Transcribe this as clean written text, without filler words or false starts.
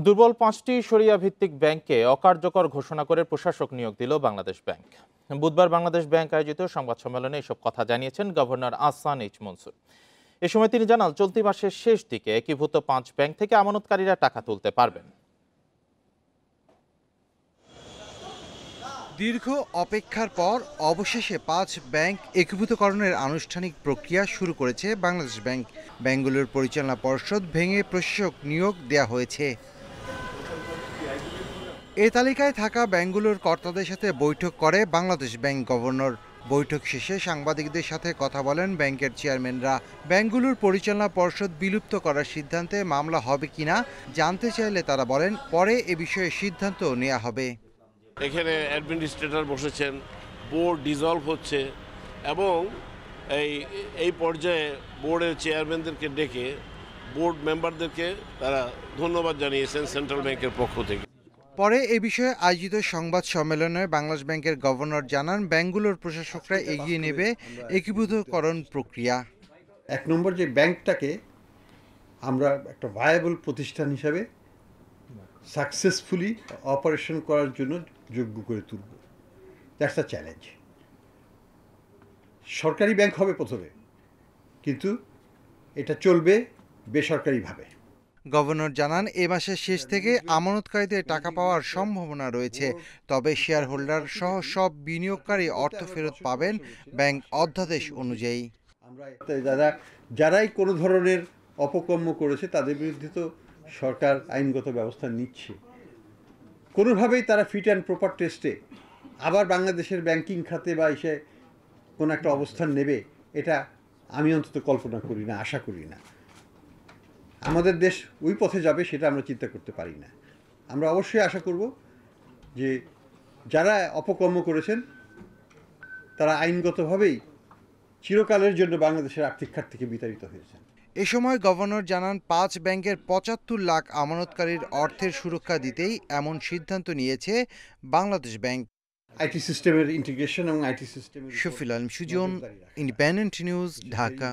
দুর্বল ৫টি শরিয়া ভিত্তিক ব্যাংককে অকার্যকর ঘোষণা করে প্রশাসক নিয়োগ দিল বাংলাদেশ ব্যাংক। বুধবার বাংলাদেশ ব্যাংক আয়োজিত সংবাদ সম্মেলনে এসব কথা জানিয়েছেন গভর্নর আহসান এইচ মনসুর। এ সময় তিনি জানান, চলতি মাসের শেষ দিকে একীভূত ৫ ব্যাংক থেকে আমানতকারীরা টাকা তুলতে পারবেন। দীর্ঘ অপেক্ষার পর অবশেষে ৫ ব্যাংক একীভূতকরণের আনুষ্ঠানিক প্রক্রিয়া শুরু করেছে বাংলাদেশ ব্যাংক। ব্যাংকগুলোর পরিচালনা পর্ষদ ভেঙে প্রশাসক নিয়োগ দেওয়া হয়েছে। এ তালিকায় থাকা ব্যাংকগুলোর কর্তাদের সাথে বৈঠক করে বাংলাদেশ ব্যাংক গভর্নর। বৈঠক শেষে সাংবাদিকদের সাথে কথা বলেন ব্যাংকের চেয়ারম্যানরা। ব্যাংকগুলোর পরিচালনা পর্ষদ বিলুপ্ত করার সিদ্ধান্তে মামলা হবে কিনা জানতে চাইলে তারা বলেন, পরে এ বিষয়ে সিদ্ধান্ত নেওয়া হবে। এখানে অ্যাডমিনিস্ট্রেটর বসেছেন, বোর্ড ডিসলভ হচ্ছে এবং এই পর্যায়ে বোর্ডের চেয়ারম্যানদেরকে ডেকে বোর্ড মেম্বারদেরকে তারা ধন্যবাদ জানিয়েছেন সেন্ট্রাল ব্যাংকের পক্ষ থেকে। পরে এ বিষয়ে আয়োজিত সংবাদ সম্মেলনে বাংলাদেশ ব্যাংকের গভর্নর জানান, ব্যাংকগুলোর প্রশাসকরা এগিয়ে নেবে একীভূতকরণ প্রক্রিয়া। ১ নম্বর যে ব্যাংকটাকে আমরা একটা ভায়াবল প্রতিষ্ঠান হিসাবে সাকসেসফুলি অপারেশন করার জন্য যোগ্য করে তুলব। That's the challenge. সরকারি ব্যাংক হবে প্রথমে, কিন্তু এটা চলবে বেসরকারিভাবে। গভর্নর জানান, এ মাসের শেষ থেকে আমানতকারীদের টাকা পাওয়ার সম্ভাবনা রয়েছে, তবে শেয়ার হোল্ডার সহ সব বিনিয়োগকারী অর্থ ফেরত পাবেন ব্যাংক অধ্যাদেশ অনুযায়ী। আমরা যারাই কোনো ধরনের অপকর্ম করেছে তাদের বিরুদ্ধে তো সরকার আইনগত ব্যবস্থা নিচ্ছে। কোনোভাবেই তারা ফিট অ্যান্ড প্রপার টেস্টে আবার বাংলাদেশের ব্যাংকিং খাতে বা এসে কোনো একটা অবস্থান নেবে, এটা আমি অন্তত কল্পনা করি না, আশা করি না। আমাদের দেশ ওই পথে যাবে সেটা আমরা চিন্তা করতে পারি না। আমরা অবশ্যই আশা করব যে যারা অপকর্ম করেছেন তারা আইনগতভাবেই চিরকালের জন্য বাংলাদেশের আর্থিক খাত থেকে বিতাড়িত হয়েছেন। এ সময় গভর্নর জানান, ৫ ব্যাংকের ৭৫ লাখ আমানতকারীর অর্থের সুরক্ষা দিতেই এমন সিদ্ধান্ত নিয়েছে বাংলাদেশ ব্যাংক। আইটি সিস্টেমের ইন্টিগ্রেশন এবং আইটি সিস্টেমের শফিল আলম সুজন, ইন্ডিপেন্ডেন্ট নিউজ, ঢাকা।